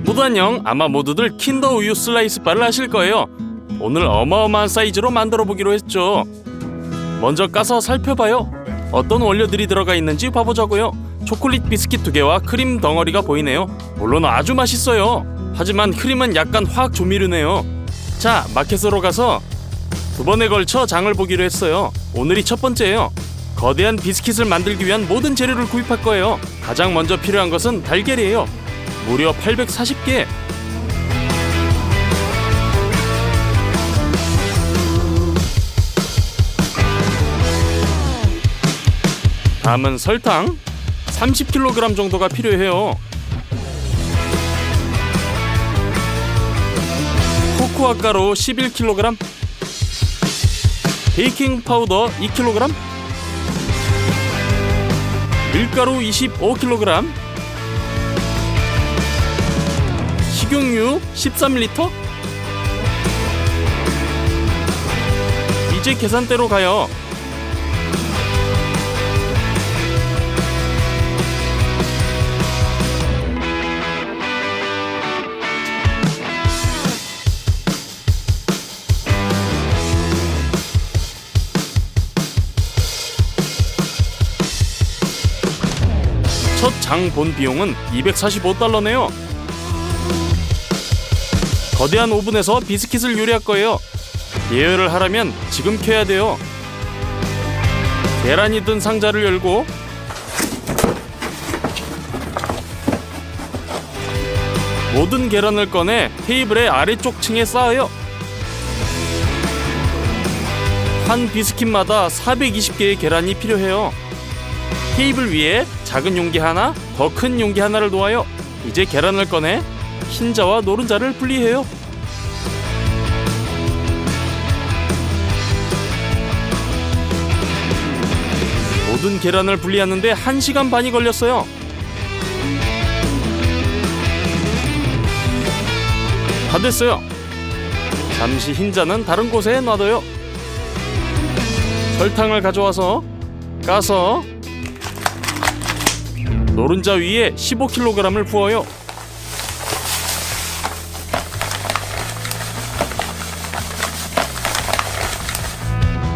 모두 안녕. 아마 모두들 킨더 우유 슬라이스 바를 아실 거예요. 오늘 어마어마한 사이즈로 만들어 보기로 했죠. 먼저 까서 살펴봐요. 어떤 원료들이 들어가 있는지 봐보자고요. 초콜릿 비스킷 2개와 크림 덩어리가 보이네요. 물론 아주 맛있어요. 하지만 크림은 약간 화학 조미료네요. 자, 마켓으로 가서 2번에 걸쳐 장을 보기로 했어요. 오늘이 첫 번째예요. 거대한 비스킷을 만들기 위한 모든 재료를 구입할 거예요. 가장 먼저 필요한 것은 달걀이에요. 무려 840개. 다음은 설탕 30kg 정도가 필요해요. 코코아 가루 11kg, 베이킹 파우더 2kg, 밀가루 25kg, 식용유 13L. 이제 계산대로 가요. 첫 장 본 비용은 $245네요. 거대한 오븐에서 비스킷을 요리할 거예요. 예열을 하려면 지금 켜야 돼요. 계란이 든 상자를 열고 모든 계란을 꺼내 테이블의 아래쪽 층에 쌓아요. 한 비스킷마다 420개의 계란이 필요해요. 테이블 위에 작은 용기 하나, 더 큰 용기 하나를 놓아요. 이제 계란을 꺼내 흰자와 노른자를 분리해요. 모든 계란을 분리하는데 1시간 반이 걸렸어요. 다 됐어요. 잠시 흰자는 다른 곳에 놔둬요. 설탕을 가져와서 까서 노른자 위에 15kg을 부어요.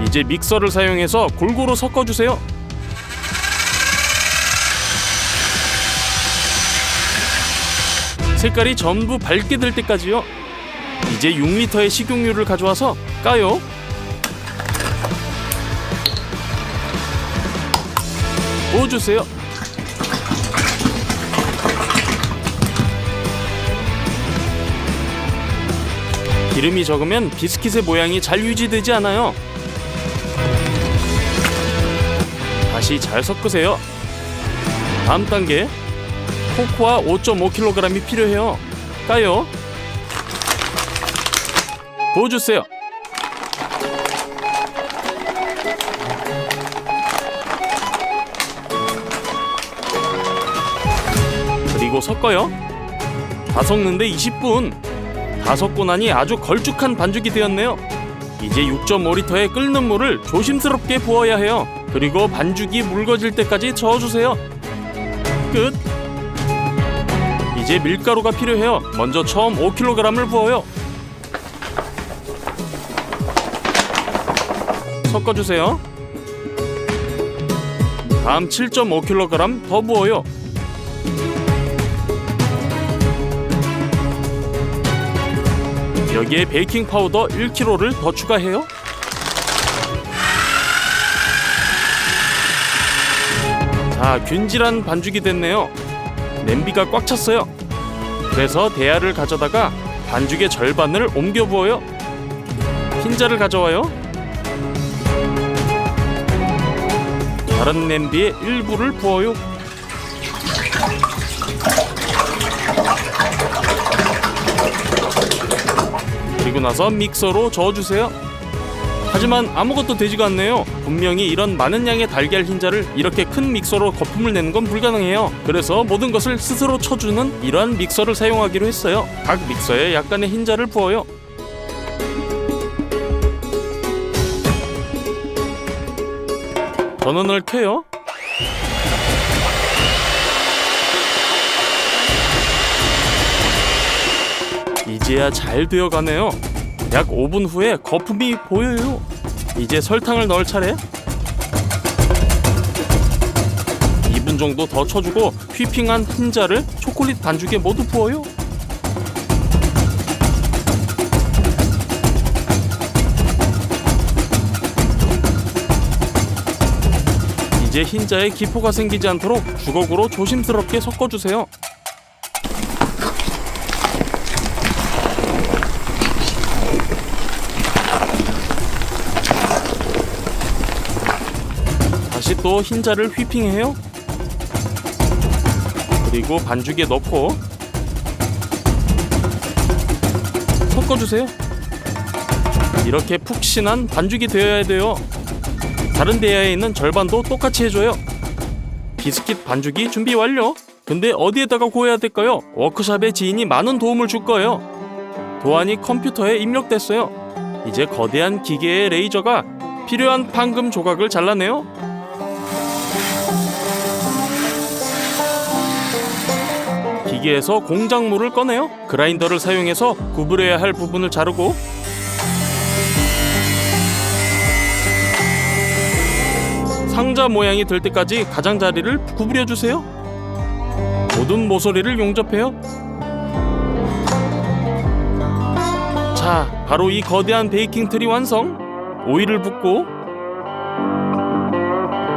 이제 믹서를 사용해서 골고루 섞어주세요. 색깔이 전부 밝게 될 때까지요. 이제 6L의 식용유를 가져와서 까요. 부어주세요. 기름이 적으면 비스킷의 모양이 잘 유지되지 않아요. 다시 잘 섞으세요. 다음 단계 코코아 5.5kg이 필요해요. 까요. 부어주세요. 그리고 섞어요. 다 섞는데 20분. 다 섞고 나니 아주 걸쭉한 반죽이 되었네요. 이제 6.5L의 끓는 물을 조심스럽게 부어야 해요. 그리고 반죽이 묽어질 때까지 저어주세요. 끝! 이제 밀가루가 필요해요. 먼저 처음 5kg을 부어요. 섞어주세요. 다음 7.5kg 더 부어요. 여기에 베이킹 파우더 1kg를 더 추가해요. 자, 균질한 반죽이 됐네요. 냄비가 꽉 찼어요. 그래서 대야를 가져다가 반죽의 절반을 옮겨 부어요. 흰자를 가져와요. 다른 냄비에 일부를 부어요. 그리고 나서 믹서로 저어주세요. 하지만 아무것도 되지가 않네요. 분명히 이런 많은 양의 달걀 흰자를 이렇게 큰 믹서로 거품을 내는 건 불가능해요. 그래서 모든 것을 스스로 쳐주는 이러한 믹서를 사용하기로 했어요. 각 믹서에 약간의 흰자를 부어요. 전원을 켜요. 이제야 잘 되어가네요. 약 5분 후에 거품이 보여요. 이제 설탕을 넣을 차례. 2분 정도 더 쳐주고 휘핑한 흰자를 초콜릿 반죽에 모두 부어요. 이제 흰자에 기포가 생기지 않도록 주걱으로 조심스럽게 섞어주세요. 다시 또 흰자를 휘핑해요. 그리고 반죽에 넣고 섞어주세요. 이렇게 푹신한 반죽이 되어야 돼요. 다른 대야에 있는 절반도 똑같이 해줘요. 비스킷 반죽이 준비 완료. 근데 어디에다가 구워야 될까요? 워크숍의 지인이 많은 도움을 줄 거예요. 도안이 컴퓨터에 입력됐어요. 이제 거대한 기계의 레이저가 필요한 판금 조각을 잘라내요. 기계에서 공작물을 꺼내요. 그라인더를 사용해서 구부려야 할 부분을 자르고 상자 모양이 될 때까지 가장자리를 구부려주세요. 모든 모서리를 용접해요. 자, 바로 이 거대한 베이킹 틀이 완성. 오일을 붓고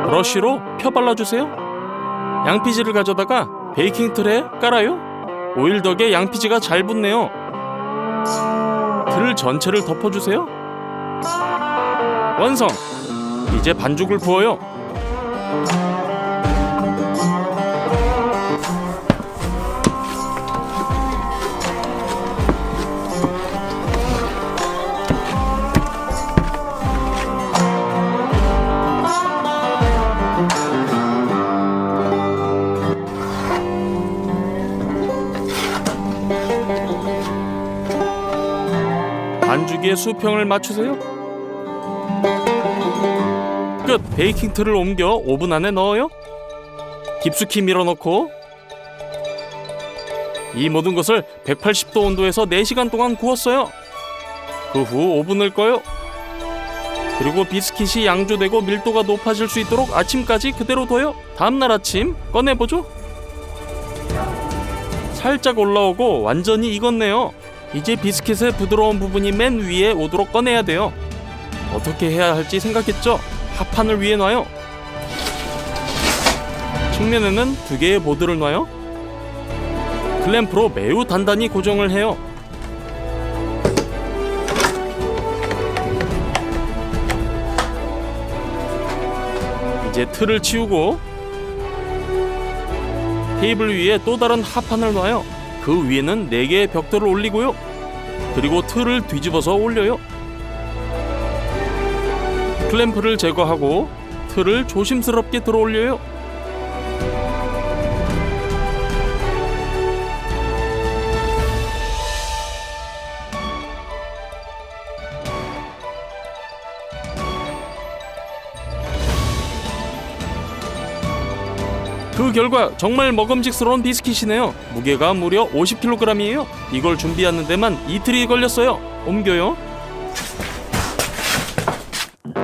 브러쉬로 펴 발라주세요. 양피지를 가져다가 베이킹 틀에 깔아요. 오일 덕에 양피지가 잘 붙네요. 틀 전체를 덮어주세요. 완성! 이제 반죽을 부어요. 반죽에 수평을 맞추세요. 끝! 베이킹 틀을 옮겨 오븐 안에 넣어요. 깊숙이 밀어넣고 이 모든 것을 180도 온도에서 4시간 동안 구웠어요. 그 후 오븐을 꺼요. 그리고 비스킷이 양조되고 밀도가 높아질 수 있도록 아침까지 그대로 둬요. 다음날 아침 꺼내보죠. 살짝 올라오고 완전히 익었네요. 이제 비스킷의 부드러운 부분이 맨 위에 오도록 꺼내야 돼요. 어떻게 해야 할지 생각했죠? 합판을 위에 놔요. 측면에는 2개의 보드를 놔요. 클램프로 매우 단단히 고정을 해요. 이제 틀을 치우고 테이블 위에 또 다른 합판을 놔요. 그 위에는 4개의 벽돌을 올리고요. 그리고 틀을 뒤집어서 올려요. 클램프를 제거하고 틀을 조심스럽게 들어 올려요. 그 결과 정말 먹음직스러운 비스킷이네요. 무게가 무려 50kg이에요. 이걸 준비하는 데만 이틀이 걸렸어요. 옮겨요.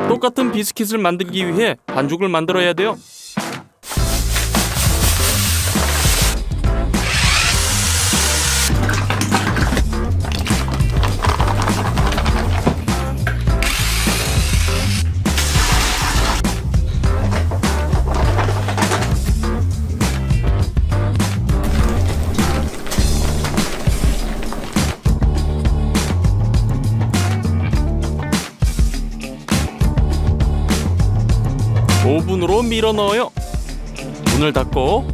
똑같은 비스킷을 만들기 위해 반죽을 만들어야 돼요. 오븐으로 밀어 넣어요. 문을 닫고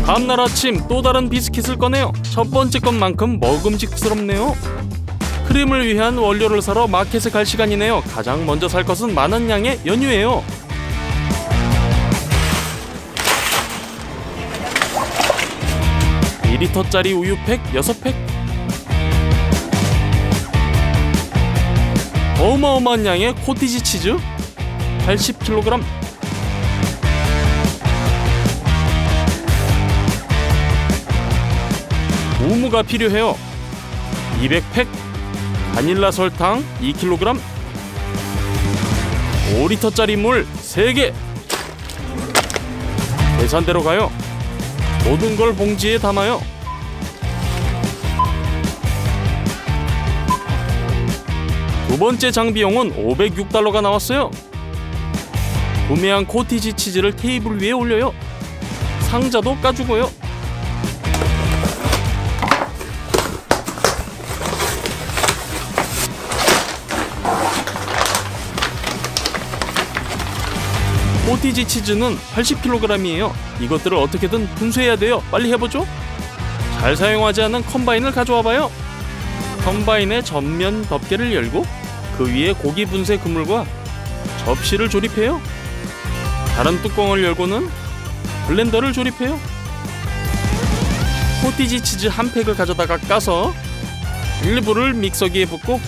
다음날 아침 또 다른 비스킷을 꺼내요. 첫 번째 것만큼 먹음직스럽네요. 크림을 위한 원료를 사러 마켓에 갈 시간이네요. 가장 먼저 살 것은 많은 양의 연유예요. (2리터짜리) 우유팩 6팩. 어마어마한 양의 코티지 치즈 80kg. 우무가 필요해요. 200팩, 바닐라 설탕 2kg, 5리터짜리 물 3개. 계산대로 가요. 모든 걸 봉지에 담아요. 두 번째 장비용은 $506가 나왔어요. 구매한 코티지 치즈를 테이블 위에 올려요. 상자도 까주고요. 코티지 치즈는 80kg이에요. 이것들을 어떻게든 분쇄해야 돼요. 빨리 해보죠. 잘 사용하지 않은 컴바인을 가져와봐요. 컴바인의 전면 덮개를 열고 그 위에 고기 분쇄 그물과 접시를 조립해요. 다른 뚜껑을 열고는 블렌더를 조립해요. 코티지 치즈 한 팩을 가져다가 까서 일부를 믹서기에 붓고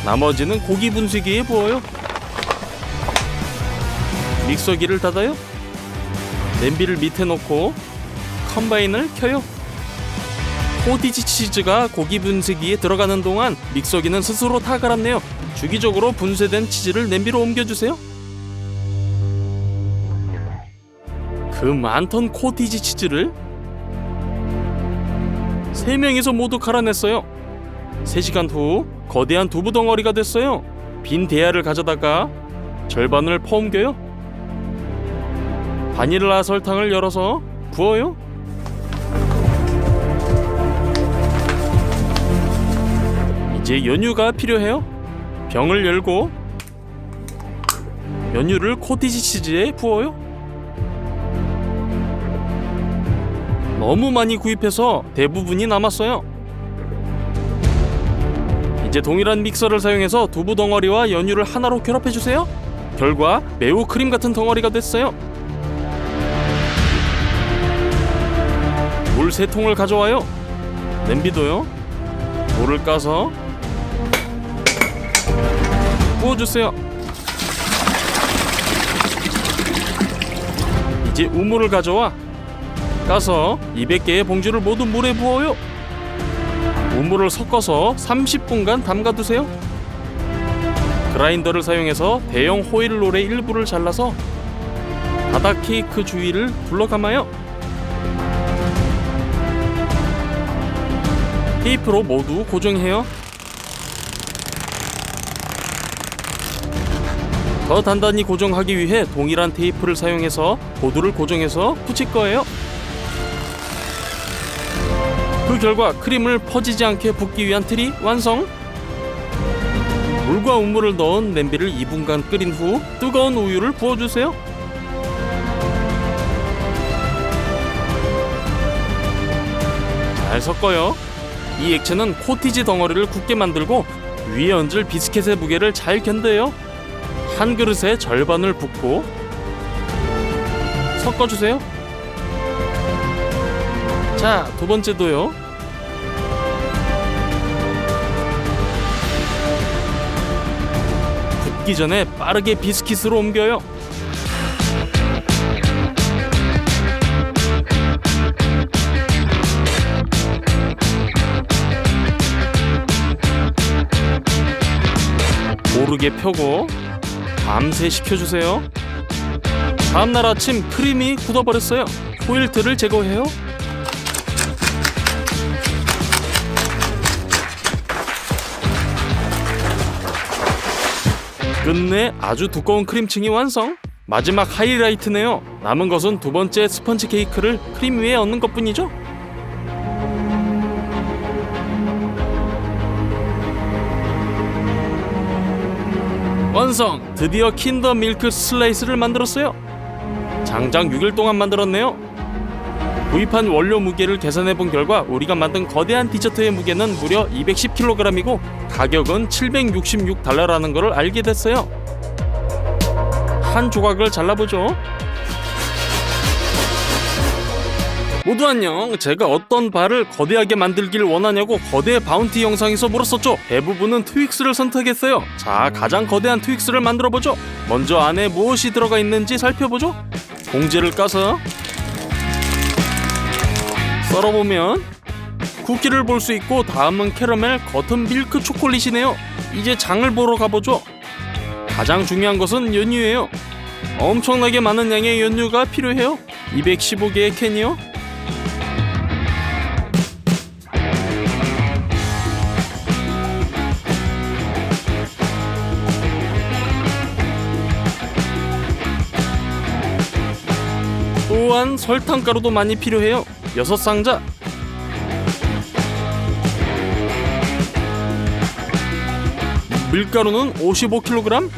나머지는 고기 분쇄기에 부어요. 믹서기를 닫아요. 냄비를 밑에 놓고 컴바인을 켜요. 코티지 치즈가 고기 분쇄기에 들어가는 동안 믹서기는 스스로 다 갈았네요. 주기적으로 분쇄된 치즈를 냄비로 옮겨주세요. 그 많던 코티지 치즈를 3명이서 모두 갈아냈어요. 3시간 후 거대한 두부 덩어리가 됐어요. 빈 대야를 가져다가 절반을 퍼옮겨요. 바닐라 설탕을 열어서 부어요. 이제 연유가 필요해요. 병을 열고 연유를 코티지 치즈에 부어요. 너무 많이 구입해서 대부분이 남았어요. 이제 동일한 믹서를 사용해서 두부 덩어리와 연유를 하나로 결합해주세요. 결과 매우 크림 같은 덩어리가 됐어요. 물 3통을 가져와요. 냄비도요. 물을 까서 부어주세요. 이제 우물을 가져와 까서 200개의 봉지를 모두 물에 부어요. 우물을 섞어서 30분간 담가두세요. 그라인더를 사용해서 대형 호일롤의 일부를 잘라서 바닥 케이크 주위를 둘러감아요. 테이프로 모두 고정해요. 더 단단히 고정하기 위해 동일한 테이프를 사용해서 보드를 고정해서 붙일 거예요. 그 결과 크림을 퍼지지 않게 붓기 위한 틀이 완성! 물과 우물을 넣은 냄비를 2분간 끓인 후 뜨거운 우유를 부어주세요. 잘 섞어요. 이 액체는 코티지 덩어리를 굳게 만들고 위에 얹을 비스켓의 무게를 잘 견뎌요. 한 그릇에 절반을 붓고 섞어주세요. 자, 두 번째도요. 붓기 전에 빠르게 비스킷으로 옮겨요. 고르게 펴고 밤새 식혀주세요. 다음날 아침 크림이 굳어버렸어요. 호일틀을 제거해요. 끝내 아주 두꺼운 크림층이 완성! 마지막 하이라이트네요. 남은 것은 두 번째 스펀지 케이크를 크림 위에 얹는 것뿐이죠. 완성! 드디어 킨더 밀크 슬라이스를 만들었어요. 장장 6일 동안 만들었네요. 구입한 원료 무게를 계산해본 결과 우리가 만든 거대한 디저트의 무게는 무려 210kg이고 가격은 $766라는 걸 알게 됐어요. 한 조각을 잘라보죠. 모두 안녕. 제가 어떤 바를 거대하게 만들길 원하냐고 거대 바운티 영상에서 물었었죠. 대부분은 트윅스를 선택했어요. 자, 가장 거대한 트윅스를 만들어보죠. 먼저 안에 무엇이 들어가 있는지 살펴보죠. 봉지를 까서 썰어보면 쿠키를 볼 수 있고 다음은 캐러멜, 겉은 밀크 초콜릿이네요. 이제 장을 보러 가보죠. 가장 중요한 것은 연유예요. 엄청나게 많은 양의 연유가 필요해요. 215개의 캔이요. 또한 설탕가루도 많이 필요해요. 6상자. 밀가루는 55kg.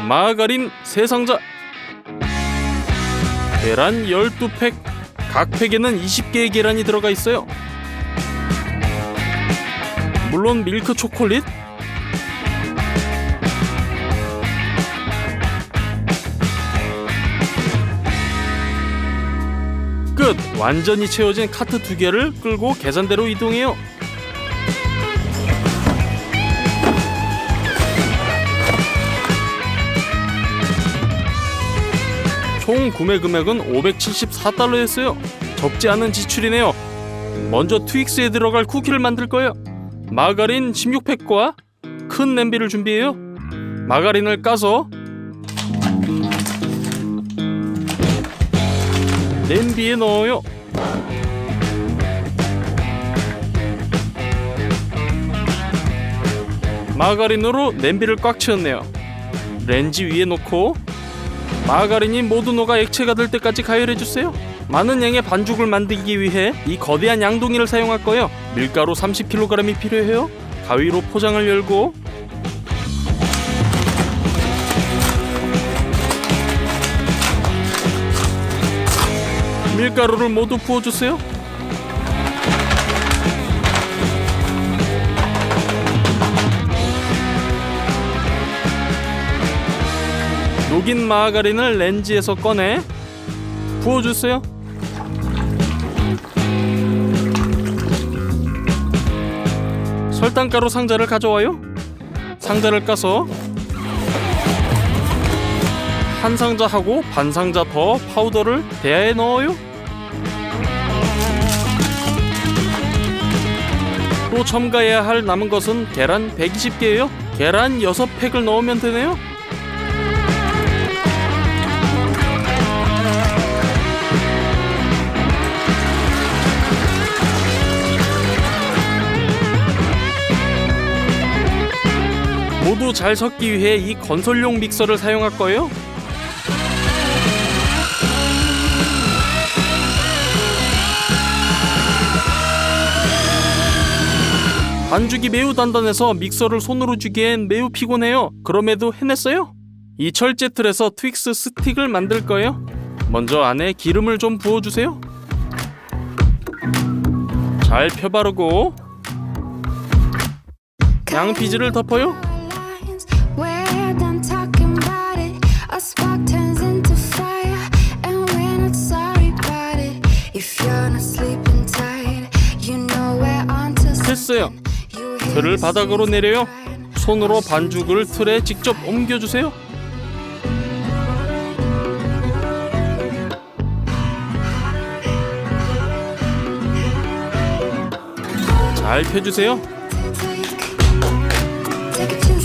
마가린 3상자. 계란 12팩. 각 팩에는 20개의 계란이 들어가 있어요. 물론 밀크 초콜릿, 끝! 완전히 채워진 카트 2개를 끌고 계산대로 이동해요. 총 구매 금액은 $574였어요. 적지 않은 지출이네요. 먼저 트윅스에 들어갈 쿠키를 만들 거예요. 마가린 16팩과 큰 냄비를 준비해요. 마가린을 까서 냄비에 넣어요. 마가린으로 냄비를 꽉 채웠네요. 렌즈 위에 놓고 마가린이 모두 녹아 액체가 될 때까지 가열해주세요. 많은 양의 반죽을 만들기 위해 이 거대한 양동이를 사용할 거예요. 밀가루 30kg이 필요해요. 가위로 포장을 열고 밀가루를 모두 부어주세요. 녹인 마가린을 렌즈에서 꺼내 부어주세요. 설탕가루 상자를 가져와요. 상자를 까서 한 상자하고 반 상자 더 파우더를 대야에 넣어요. 또 첨가해야 할 남은 것은 계란 120개예요. 계란 6팩을 넣으면 되네요. 모두 잘 섞기 위해 이 건설용 믹서를 사용할 거예요. 반죽이 매우 단단해서 믹서를 손으로 쥐기엔 매우 피곤해요. 그럼에도 해냈어요. 이 철제 틀에서 트윅스 스틱을 만들 거예요. 먼저 안에 기름을 좀 부어주세요. 잘 펴바르고 양피지를 덮어요. 됐어요. 틀을 바닥으로 내려요. 손으로 반죽을 틀에 직접 옮겨주세요. 잘 펴주세요.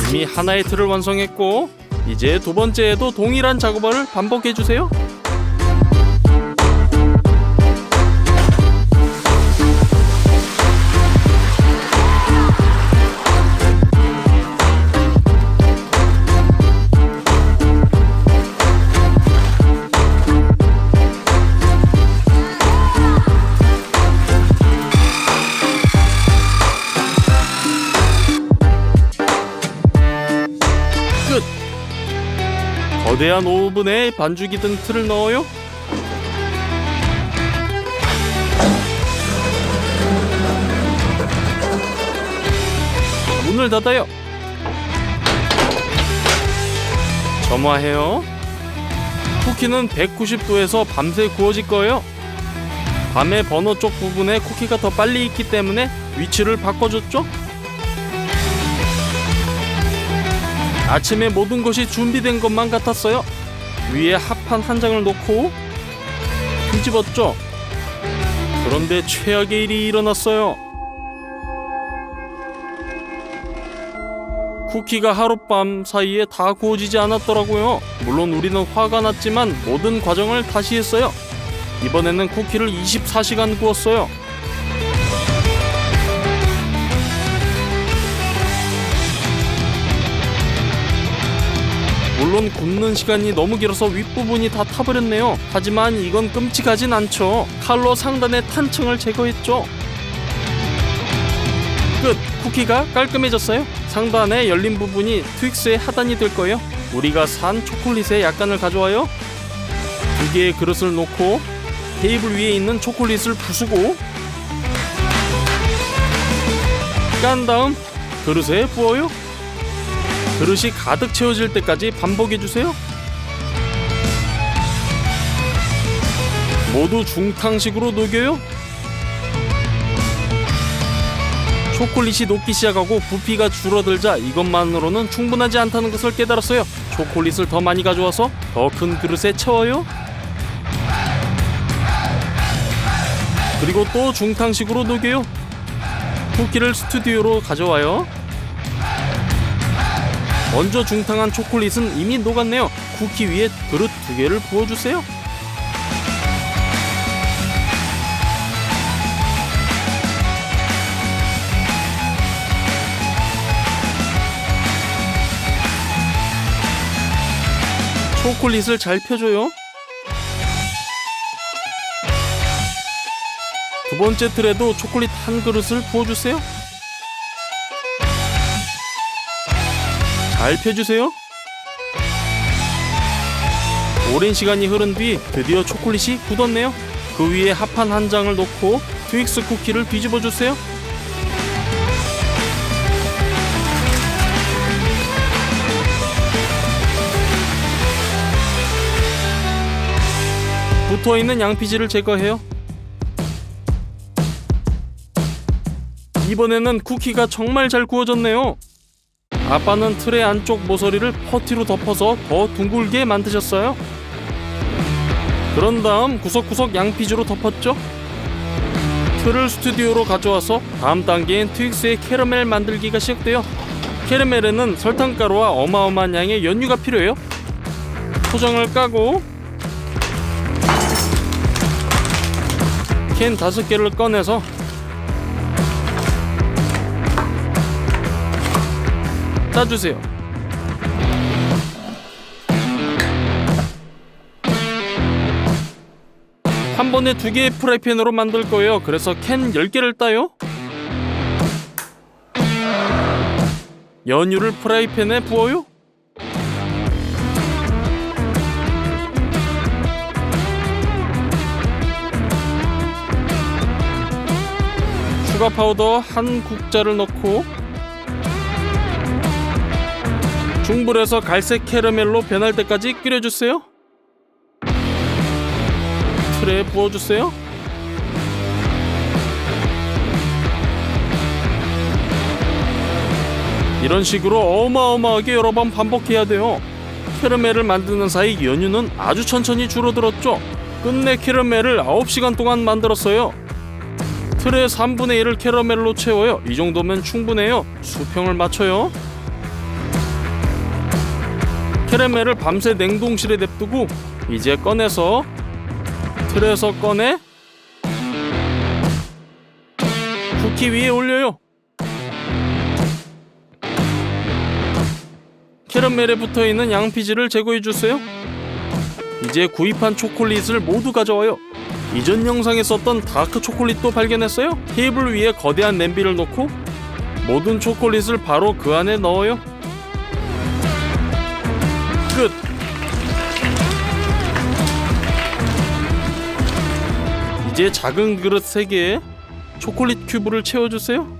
이미 하나의 틀을 완성했고 이제 두 번째에도 동일한 작업을 반복해주세요. 거대한 오븐에 반죽이 든 틀을 넣어요. 문을 닫아요. 점화해요. 쿠키는 190도에서 밤새 구워질 거예요. 밤에 버너 쪽 부분에 쿠키가 더 빨리 익기 때문에 위치를 바꿔줬죠. 아침에 모든 것이 준비된 것만 같았어요. 위에 합판 한 장을 놓고 뒤집었죠. 그런데 최악의 일이 일어났어요. 쿠키가 하룻밤 사이에 다 구워지지 않았더라고요. 물론 우리는 화가 났지만 모든 과정을 다시 했어요. 이번에는 쿠키를 24시간 구웠어요. 물론 굽는 시간이 너무 길어서 윗부분이 다 타버렸네요. 하지만 이건 끔찍하진 않죠. 칼로 상단의 탄층을 제거했죠. 끝! 쿠키가 깔끔해졌어요. 상단에 열린 부분이 트윅스의 하단이 될 거예요. 우리가 산 초콜릿의 약간을 가져와요. 2개의 그릇을 놓고 테이블 위에 있는 초콜릿을 부수고 깐 다음 그릇에 부어요. 그릇이 가득 채워질 때까지 반복해주세요. 모두 중탕식으로 녹여요. 초콜릿이 녹기 시작하고 부피가 줄어들자 이것만으로는 충분하지 않다는 것을 깨달았어요. 초콜릿을 더 많이 가져와서 더 큰 그릇에 채워요. 그리고 또 중탕식으로 녹여요. 쿠키를 스튜디오로 가져와요. 먼저 중탕한 초콜릿은 이미 녹았네요. 쿠키 위에 그릇 2개를 부어주세요. 초콜릿을 잘 펴줘요. 두 번째 틀에도 초콜릿 한 그릇을 부어주세요. 잘 펴주세요. 오랜 시간이 흐른 뒤 드디어 초콜릿이 굳었네요. 그 위에 합판 한 장을 놓고 트윅스 쿠키를 뒤집어주세요. 붙어있는 양피지를 제거해요. 이번에는 쿠키가 정말 잘 구워졌네요. 아빠는 틀의 안쪽 모서리를 퍼티로 덮어서 더 둥글게 만드셨어요. 그런 다음 구석구석 양피지로 덮었죠. 틀을 스튜디오로 가져와서 다음 단계인 트윅스의 캐러멜 만들기가 시작돼요. 캐러멜에는 설탕가루와 어마어마한 양의 연유가 필요해요. 포장을 까고 캔 5개를 꺼내서 짜주세요. 한 번에 2개의 프라이팬으로 만들 거예요. 그래서 캔 10개를 따요. 연유를 프라이팬에 부어요. 슈가 파우더 한 국자를 넣고 중불에서 갈색 캐러멜로 변할 때까지 끓여주세요. 틀에 부어주세요. 이런 식으로 어마어마하게 여러 번 반복해야 돼요. 캐러멜을 만드는 사이 연유는 아주 천천히 줄어들었죠. 끝내 캐러멜을 9시간 동안 만들었어요. 틀의 3분의 1을 캐러멜로 채워요. 이 정도면 충분해요. 수평을 맞춰요. 캐러멜을 밤새 냉동실에 냅두고 이제 꺼내서 틀에서 꺼내 쿠키 위에 올려요. 캐러멜에 붙어있는 양피지를 제거해주세요. 이제 구입한 초콜릿을 모두 가져와요. 이전 영상에 썼던 다크 초콜릿도 발견했어요. 테이블 위에 거대한 냄비를 놓고 모든 초콜릿을 바로 그 안에 넣어요. 끝! 이제 작은 그릇 3개에 초콜릿 큐브를 채워주세요.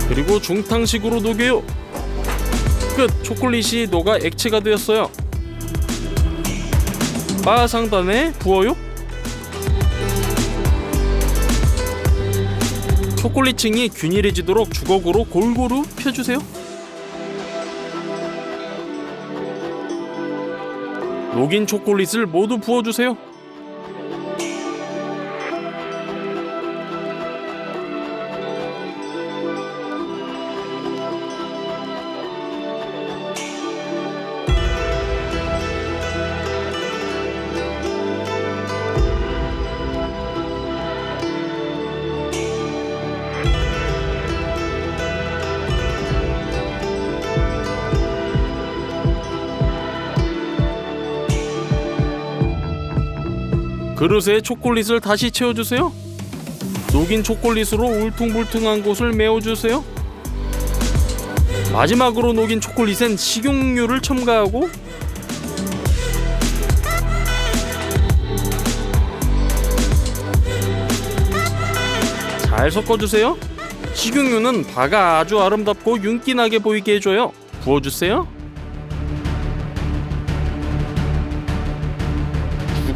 그리고 중탕식으로 녹여요. 끝! 초콜릿이 녹아 액체가 되었어요. 바 상단에 부어요. 초콜릿층이 균일해지도록 주걱으로 골고루 펴주세요. 녹인 초콜릿을 모두 부어주세요. 그릇에 초콜릿을 다시 채워주세요. 녹인 초콜릿으로 울퉁불퉁한 곳을 메워주세요. 마지막으로 녹인 초콜릿엔 식용유를 첨가하고 잘 섞어주세요. 식용유는 바가 아주 아름답고 윤기나게 보이게 해줘요. 부어주세요.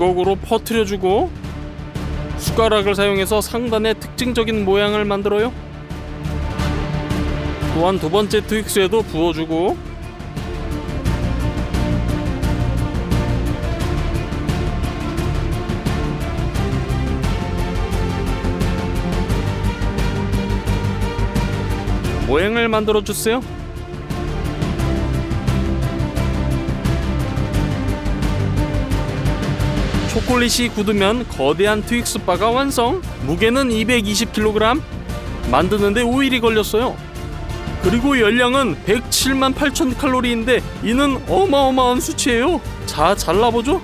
주걱으로 퍼뜨려주고 숟가락을 사용해서 상단에 특징적인 모양을 만들어요. 또한 두 번째 트윅스에도 부어주고 모양을 만들어주세요. 초콜릿이 굳으면 거대한 트윅스바가 완성! 무게는 220kg! 만드는데 5일이 걸렸어요. 그리고 열량은 107만 8천 칼로리인데 이는 어마어마한 수치예요. 자, 잘라보죠?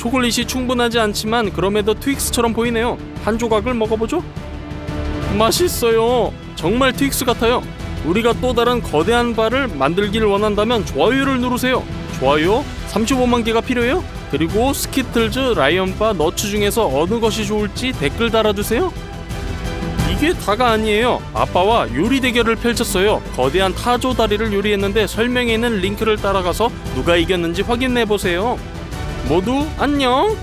초콜릿이 충분하지 않지만 그럼에도 트윅스처럼 보이네요. 한 조각을 먹어보죠. 맛있어요. 정말 트윅스 같아요. 우리가 또 다른 거대한 바를 만들기를 원한다면 좋아요를 누르세요. 좋아요 35만 개가 필요해요. 그리고 스키틀즈, 라이언바, 너츠 중에서 어느 것이 좋을지 댓글 달아주세요. 이게 다가 아니에요. 아빠와 요리 대결을 펼쳤어요. 거대한 타조 다리를 요리했는데 설명에 있는 링크를 따라가서 누가 이겼는지 확인해보세요. 모두 안녕!